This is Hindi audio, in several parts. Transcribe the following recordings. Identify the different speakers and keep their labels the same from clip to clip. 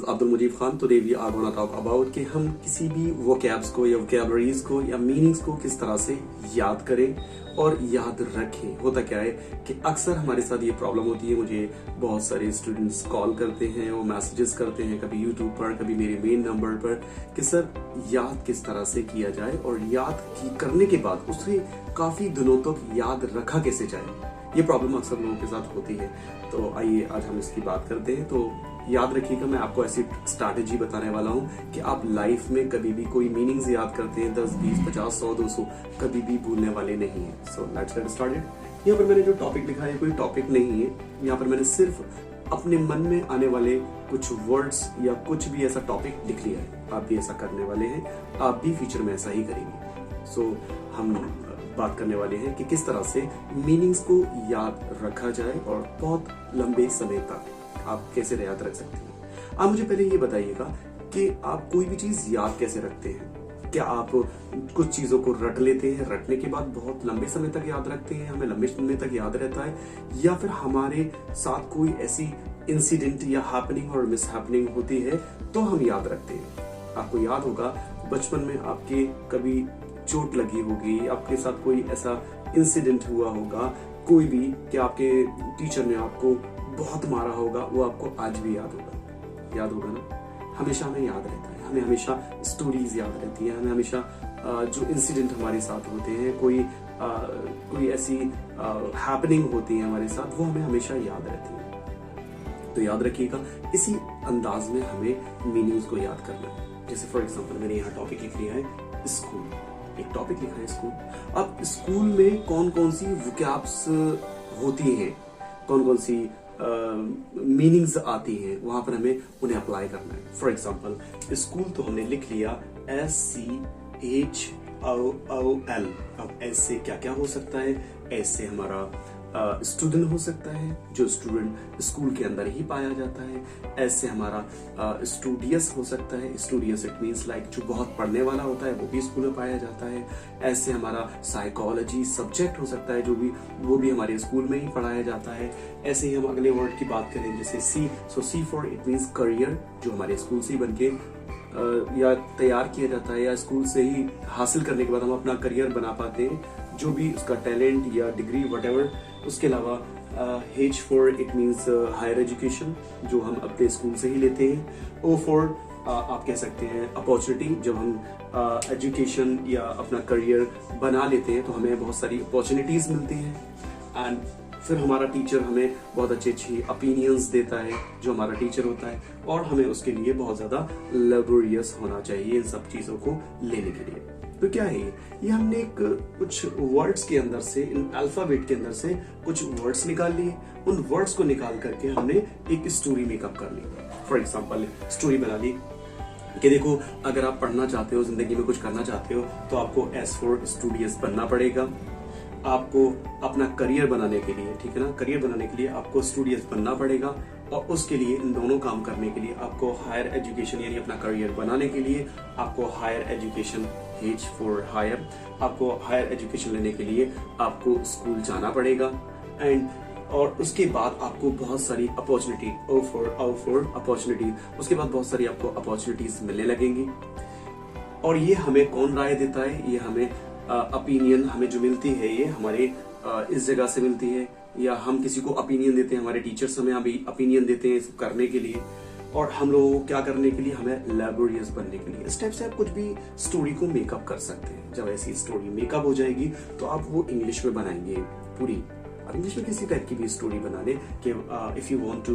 Speaker 1: Abdul Mujeeb Khan. Today we are gonna talk about कि हम किसी भी वोकैब्स को या वोकैबलरीज को या मीनिंग्स को किस तरह से याद करें और याद रखें। होता क्या है कि अक्सर हमारे साथ ये प्रॉब्लम होती है। मुझे बहुत सारे स्टूडेंट्स कॉल करते हैं, वो मैसेजेस करते हैं, कभी यूट्यूब पर, कभी मेरे मेन नंबर पर कि सर याद किस तरह से किया जाए और याद करने के बाद उसे काफी दिनों तक याद रखा कैसे जाए। ये प्रॉब्लम अक्सर लोगों के साथ होती है। तो आइए आज हम इसकी बात करते हैं। तो याद रखिएगा, मैं आपको ऐसी स्ट्रैटेजी बताने वाला हूँ कि आप लाइफ में कभी भी कोई मीनिंग्स याद करते हैं 10, 20, 50, 100, 200 कभी भी भूलने वाले नहीं है। So let's get started. यहाँ पर मैंने जो टॉपिक लिखा है कोई टॉपिक नहीं है। यहाँ पर मैंने सिर्फ अपने मन में आने वाले कुछ वर्ड्स या कुछ भी ऐसा टॉपिक लिख लिया है। आप भी ऐसा करने वाले हैं, आप भी फ्यूचर में ऐसा ही करेंगे। सो हम बात करने वाले हैं कि किस तरह से मीनिंग्स को याद रखा जाए और बहुत लंबे समय तक आप कैसे याद रख सकते हैं। आप मुझे पहले ये बताइएगा कि आप कोई भी चीज याद कैसे रखते हैं। क्या आप कुछ चीजों को रट लेते हैं, रटने के बाद बहुत लंबे समय तक याद रखते हैं, हमें लंबे समय तक याद रहता है, या फिर हमारे साथ कोई ऐसी इंसिडेंट या हैपनिंग और मिस हैपनिंग होती है तो हम याद रखते हैं। आपको याद होगा बचपन में आपके कभी चोट लगी होगी, आपके साथ कोई ऐसा इंसिडेंट हुआ होगा, कोई भी कि आपके टीचर ने आपको बहुत मारा होगा, वो आपको आज भी याद होगा ना। हमेशा हमें याद रहता है, हमें हमेशा स्टोरीज याद रहती है, हमें हमेशा जो इंसिडेंट हमारे साथ होते हैं, कोई ऐसी हैपनिंग होती है हमारे साथ, वो हमें हमेशा याद रहती है। तो याद रखिएगा, इसी अंदाज में हमें मीनिंग्स को याद करना है। जैसे फॉर एग्जाम्पल मैंने यहाँ टॉपिक लिख लिया है स्कूल, एक टॉपिक लिखा है स्कूल। अब स्कूल में कौन कौन सी वोकैब्स होती हैं, कौन कौन सी मीनिंग्स आती हैं, वहां पर हमें उन्हें अप्लाई करना है। फॉर एग्जाम्पल स्कूल तो हमने लिख लिया SCHOOL। अब एस से क्या क्या हो सकता है? एस से हमारा स्टूडेंट हो सकता है, जो स्टूडेंट स्कूल के अंदर ही पाया जाता है। एस से हमारा स्टूडियस हो सकता है। स्टूडियस इट मीन्स लाइक जो बहुत पढ़ने वाला होता है, वो भी स्कूल में पाया जाता है। एस से हमारा साइकोलॉजी सब्जेक्ट हो सकता है, वो भी हमारे स्कूल में ही पढ़ाया जाता है। ऐसे ही हम अगले वर्ड की बात करें जैसे सी, सो सी फॉर इट मीन्स करियर, जो हमारे स्कूल से ही बनके या तैयार किया जाता है, या स्कूल से ही हासिल करने के बाद हम अपना करियर बना पाते हैं, जो भी उसका टैलेंट या डिग्री वटेवर। उसके अलावा H for it means higher education, जो हम अपने स्कूल से ही लेते हैं। O फॉर आप कह सकते हैं अपॉर्चुनिटी, जब हम एजुकेशन या अपना करियर बना लेते हैं तो हमें बहुत सारी अपॉर्चुनिटीज मिलती हैं। एंड फिर हमारा टीचर हमें बहुत अच्छी ओपिनियंस देता है, जो हमारा टीचर होता है, और हमें उसके लिए बहुत ज्यादा लेबोरियस होना चाहिए इन सब चीजों को लेने के लिए। तो क्या है ये हमने कुछ वर्ड्स के अंदर से, इन अल्फाबेट के अंदर से कुछ वर्ड्स निकाल लिए। उन वर्ड्स को निकाल करके हमने एक स्टोरी मेकअप कर ली। फॉर एग्जाम्पल स्टोरी बना ली कि देखो, अगर आप पढ़ना चाहते हो, जिंदगी में कुछ करना चाहते हो, तो आपको S फॉर स्टूडियस बनना पड़ेगा। आपको अपना करियर बनाने के लिए, ठीक है ना, करियर बनाने के लिए आपको स्टूडियस बनना पड़ेगा, और उसके लिए इन दोनों काम करने के लिए आपको हायर एजुकेशन, यानी अपना करियर बनाने के लिए आपको higher education, H for higher, आपको हायर एजुकेशन लेने के लिए आपको स्कूल जाना पड़ेगा। एंड और उसके बाद आपको बहुत सारी अपॉर्चुनिटी, O फॉर अपॉर्चुनिटी, उसके बाद बहुत सारी आपको अपॉर्चुनिटीज मिलने लगेंगी। और ये हमें कौन राय देता है? ये हमें ओपिनियन हमें जो मिलती है, ये हमारे इस जगह से मिलती है, या हम किसी को ओपिनियन देते हैं, हमारे टीचर्स हमें अभी ओपिनियन देते हैं इसको करने के लिए, और हम लोगों को क्या करने के लिए? हमें लेबोरियस बनने के लिए। इस टाइप से आप कुछ भी स्टोरी को मेकअप कर सकते हैं। जब ऐसी स्टोरी मेकअप हो जाएगी तो आप वो इंग्लिश में बनाएंगे पूरी। और इंग्लिश में किसी टाइप की भी स्टोरी बना ले कि if you want to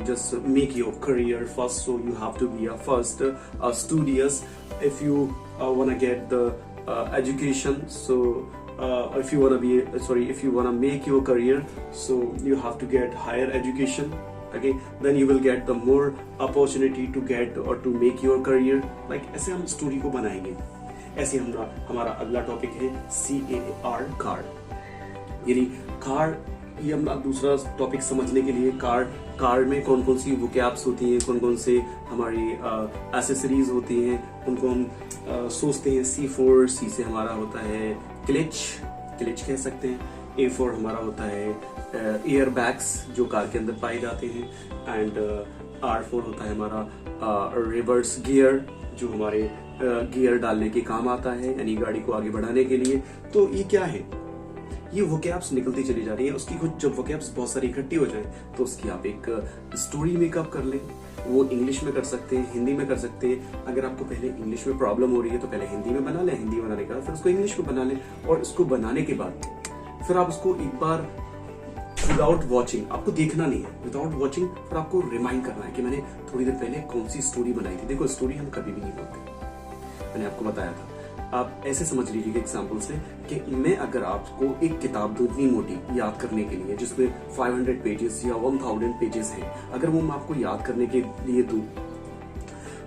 Speaker 1: just make your career first, so you have to be a first studious. If you want to get the education, so if you want to make your career, so you have to get higher education. Okay, then you will get the more opportunity to get or to make your career. Like ऐसे हम स्टोरी को बनाएंगे। ऐसे हमारा अगला टॉपिक है CAR, कार्ड। यानी कार्ड, ये हम दूसरा टॉपिक समझने के लिए, कार्ड में कौन कौन सी वोकैब्स होती हैं, कौन कौन से हमारी एसेसरीज होती हैं, उनको हम सोचते हैं। C से हमारा होता है क्लिच कह सकते हैं। A फॉर हमारा होता है एयर बैग्स, जो कार के अंदर पाए जाते हैं। एंड R4 होता है हमारा रिवर्स गियर, जो हमारे गियर डालने के काम आता है, यानी गाड़ी को आगे बढ़ाने के लिए। तो ये क्या है, ये वोकैब्स निकलती चली जा रही है। उसकी कुछ जब वोकैब्स बहुत सारी इकट्ठी हो जाए तो उसकी आप एक स्टोरी मेकअप कर लें। वो इंग्लिश में कर सकते हैं, हिंदी में कर सकते हैं। अगर आपको पहले इंग्लिश में प्रॉब्लम हो रही है तो पहले हिंदी में बना लें, हिंदी बनाने के बाद फिर उसको इंग्लिश में बना लें, और इसको बनाने के बाद फिर आप उसको एक बार विदाउट वॉचिंग, आपको देखना नहीं है, विदाउट वॉचिंग फिर आपको रिमाइंड करना है कि मैंने थोड़ी देर पहले कौन सी स्टोरी बनाई थी। देखो स्टोरी हम कभी भी नहीं बोलते, मैंने आपको बताया था। आप ऐसे समझ लीजिए एग्जाम्पल से कि मैं अगर आपको एक किताब दूं इतनी मोटी याद करने के लिए, जिसमें 500 पेजेस या 1000 पेजेस हैं, अगर वो मैं आपको याद करने के लिए दूं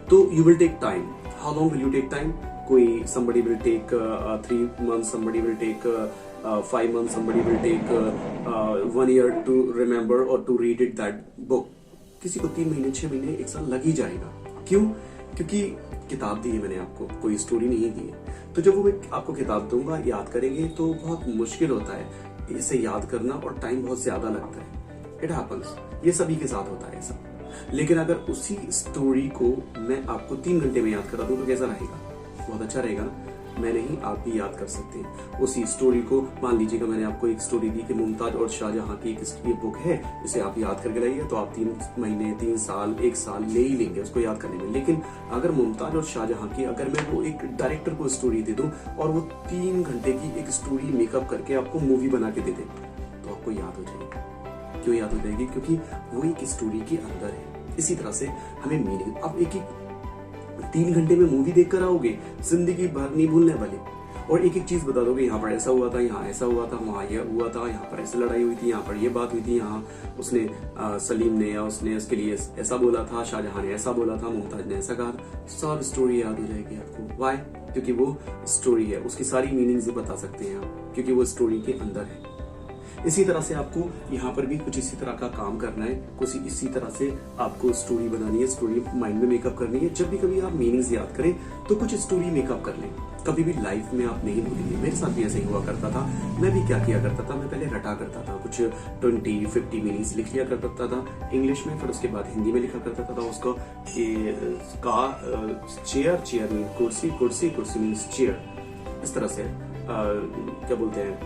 Speaker 1: तो you will take time. How long will you take time? कोई somebody will take 3 months, somebody will take 5 months, somebody will take 1 year to remember or to read it that book. किसी को 3 महीने, 6 महीने, 1 साल लग ही जाएगा। क्यों? क्योंकि किताब दी है मैंने आपको, कोई स्टोरी नहीं दी है। तो जब वो मैं आपको किताब दूंगा, याद करेंगे तो बहुत मुश्किल होता है इसे याद करना, और टाइम बहुत ज्यादा लगता है। इट हैपन्स, ये सभी के साथ होता है ऐसा। लेकिन अगर उसी स्टोरी को मैं आपको 3 घंटे में याद करा दूं तो कैसा रहेगा? बहुत अच्छा रहेगा ना। मैं नहीं, आप भी याद कर सकते हैं उसी स्टोरी को। मान लीजिएगा मैंने आपको एक स्टोरी दी कि मुमताज और शाहजहां की एक बुक है, इसे आप याद करके लाइए, तो आप 3 महीने, 3 साल, 1 साल ले ही लेंगे उसको याद करने में। लेकिन अगर मुमताज और शाहजहां की, अगर मैं वो एक डायरेक्टर को स्टोरी दे दूं और वो 3 घंटे की एक स्टोरी मेकअप करके आपको मूवी बना के दे दे, तो आपको याद हो जाएगी। क्यों याद हो जाएगी? क्योंकि वो एक स्टोरी के अंदर है। इसी तरह से हमें मीनिंग, अब एक 3 घंटे में मूवी देख कर आओगे, जिंदगी भर नहीं भूलने वाले, और एक एक चीज बता दोगे, यहाँ पर ऐसा हुआ था, यहाँ ऐसा हुआ था, वहाँ ये हुआ था, यहाँ पर ऐसी लड़ाई हुई थी, यहाँ पर ये बात हुई थी, यहाँ उसने सलीम ने या उसने उसके लिए ऐसा बोला था, शाहजहां ने ऐसा बोला था, मुमताज ने ऐसा कहा। सब स्टोरी याद हो जाएगी आपको। वाई? क्योंकि वो स्टोरी है, उसकी सारी मीनिंग्स बता सकते हैं आप, क्योंकि वो स्टोरी के अंदर है। इसी तरह से आपको यहाँ पर भी कुछ इसी तरह का काम करना है, कुछ इसी तरह से आपको स्टोरी बनानी है, स्टोरी माइंड में मेकअप करनी है। जब भी कभी आप मीनिंग्स याद करें तो कुछ स्टोरी मेकअप कर लें। कभी भी लाइफ में आप नहीं भूलेंगे। मेरे साथ भी ऐसे ही हुआ करता था। मैं भी क्या किया करता था, मैं पहले रटा करता था, कुछ 20-50 मीनिंग्स लिख लिया करता था इंग्लिश में, फिर उसके बाद हिंदी में लिखा करता था उसको। चेयर मीन कुर्सी, कुर्सी मीन्स चेयर। इस तरह से क्या बोलते हैं,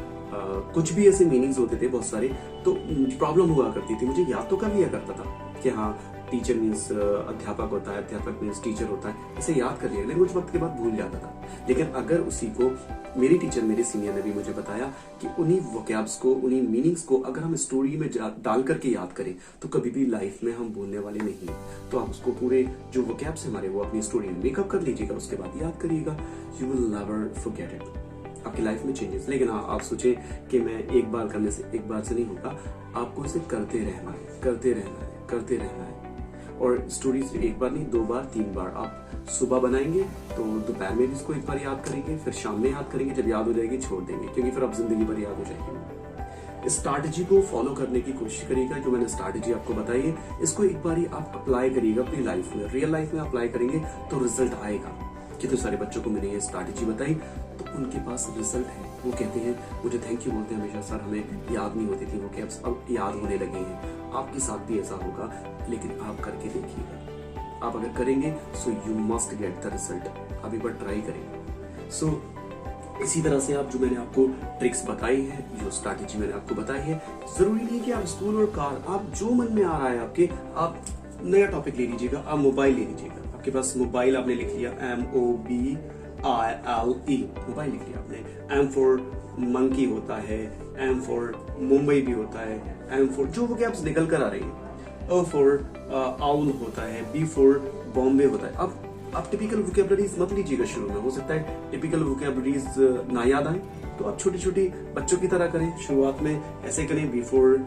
Speaker 1: कुछ भी ऐसे मीनिंग्स होते थे बहुत सारे। तो प्रॉब्लम हुआ करती थी, मुझे याद तो कर लिया करता था कि हाँ टीचर मीन्स अध्यापक होता है, अध्यापक मीन्स टीचर होता है, ऐसे याद कर लिया, लेकिन कुछ वक्त के बाद भूल जाता था। लेकिन अगर उसी को मेरी टीचर, मेरे सीनियर ने भी मुझे बताया कि उन्हीं वोकैब्स को, उन्हीं मीनिंग्स को अगर हम स्टोरी में डाल करके याद करें तो कभी भी लाइफ में हम भूलने वाले नहीं है। तो आप उसको पूरे जो वोकैब्स हमारे वो अपनी स्टोरी में मेकअप कर लीजिएगा, उसके बाद याद करिएगा। You will never forget it. आपकी लाइफ में चेंजेस। लेकिन हाँ, आप सोचें कि मैं एक बार करने से, एक बार से नहीं होगा, आपको इसे करते रहना है, करते रहना है, करते रहना है। और स्टोरी से एक बार नहीं, 2 बार, 3 बार। आप सुबह बनाएंगे तो दोपहर में भी इसको एक बार याद करेंगे, फिर शाम में याद करेंगे, जब याद हो जाएगी छोड़ देंगे, क्योंकि फिर आप जिंदगी भर याद हो जाएगी। इस स्ट्रैटेजी को फॉलो करने की कोशिश करिएगा, जो मैंने स्ट्रैटेजी आपको बताई है, इसको एक बार ही आप अप्लाई करिएगा अपनी लाइफ में। रियल लाइफ में अप्लाई करेंगे तो रिजल्ट आएगा। कितने सारे बच्चों को मैंने ये स्ट्रैटेजी बताई तो उनके पास रिजल्ट है। वो कहते हैं, मुझे थैंक यू बोलते हैं हमेशा, सर हमें याद नहीं होती थी वो कैप्स, अब याद होने लगे हैं। आपके साथ भी ऐसा होगा, लेकिन आप करके देखिएगा। आप अगर करेंगे so you must get the result. आप एक बार ट्राई करेंगे। सो इसी तरह से आप, जो मैंने आपको ट्रिक्स बताई है, जो स्ट्रैटेजी मैंने आपको बताई है, जरूरी नहीं कि आप स्कूल और कार, आप जो मन में आ रहा है आपके, आप नया टॉपिक ले लीजिएगा, आप मोबाइल ले लीजिएगा। आपके पास मोबाइल, आपने लिख लिया MOBILE, मोबाइल लिख लिया आपने। M फॉर मंकी होता है, M फॉर मुंबई भी होता है, M फॉर जो वो कैप्स निकल कर आ रही है, A फॉर आउल होता है, B फॉर बॉम्बे होता है। अब आप टिपिकल वोकैबुलरीज मत लीजिएगा शुरू में, हो सकता है टिपिकल वोकैबुलरीज ना याद आए, तो आप छोटी छोटी बच्चों की तरह करें। शुरुआत में ऐसे करें, B फॉर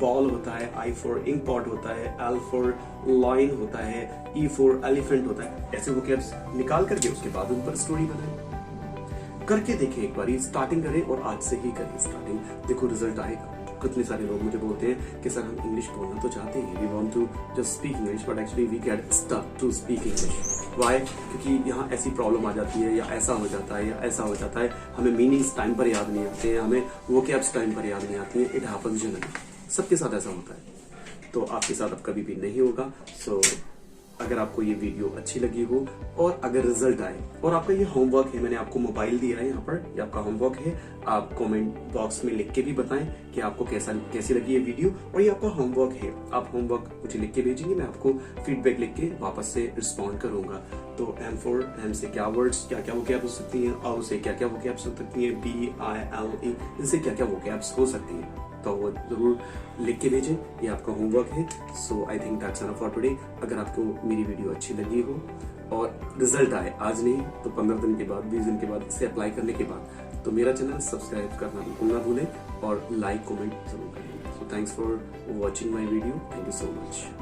Speaker 1: बॉल होता है, I फॉर इंक पॉट होता है, L फॉर लाइन होता है, E फॉर एलिफेंट होता है। ऐसे वोकैब्स निकाल करके उसके बाद उन पर स्टोरी बनाएं। करके देखें एक बार, स्टार्टिंग करें और आज से ही करें स्टार्टिंग, देखो रिजल्ट आएगा। कितने सारे लोग मुझे बोलते हैं कि सर हम इंग्लिश बोलना तो चाहते हैं, we want to just speak English, but actually we get stuck to speak English. Why? क्योंकि यहाँ ऐसी प्रॉब्लम आ जाती है, या ऐसा हो जाता है, या ऐसा हो जाता है, हमें मीनिंग्स टाइम पर याद नहीं आते हैं, हमें वोकैब्स टाइम पर याद नहीं आती है। इट हैपेंस जनरली, सबके साथ ऐसा होता है। तो आपके साथ अब कभी भी नहीं होगा। सो अगर आपको ये वीडियो अच्छी लगी हो और अगर रिजल्ट आए और आपका ये होमवर्क है, मैंने आपको मोबाइल दिया है यहाँ पर, ये आपका होमवर्क है, आप कमेंट बॉक्स में लिख के भी बताएं कि आपको कैसी लगी ये वीडियो, और ये आपका होमवर्क है, आप होमवर्क मुझे लिख के भेजेंगे, मैं आपको फीडबैक लिख के वापस से रिस्पॉन्ड करूंगा। तो एम से क्या वर्ड्स, क्या क्या वोकैब हो सकती हैं, और से क्या क्या वोकैब्स हो सकती हैं, BILE, इनसे क्या क्या वोकैब्स हो सकती हैं, तो वो जरूर लिख के भेजें, ये आपका होमवर्क है। So I think that's enough for today. अगर आपको मेरी वीडियो अच्छी लगी हो और रिजल्ट आए, आज नहीं तो 15 दिन के बाद, 20 दिन के बाद, इसे अप्लाई करने के बाद, तो मेरा चैनल सब्सक्राइब करना बिल्कुल ना भूलें और लाइक कमेंट जरूर करें। So thanks for watching my video, thank you so much.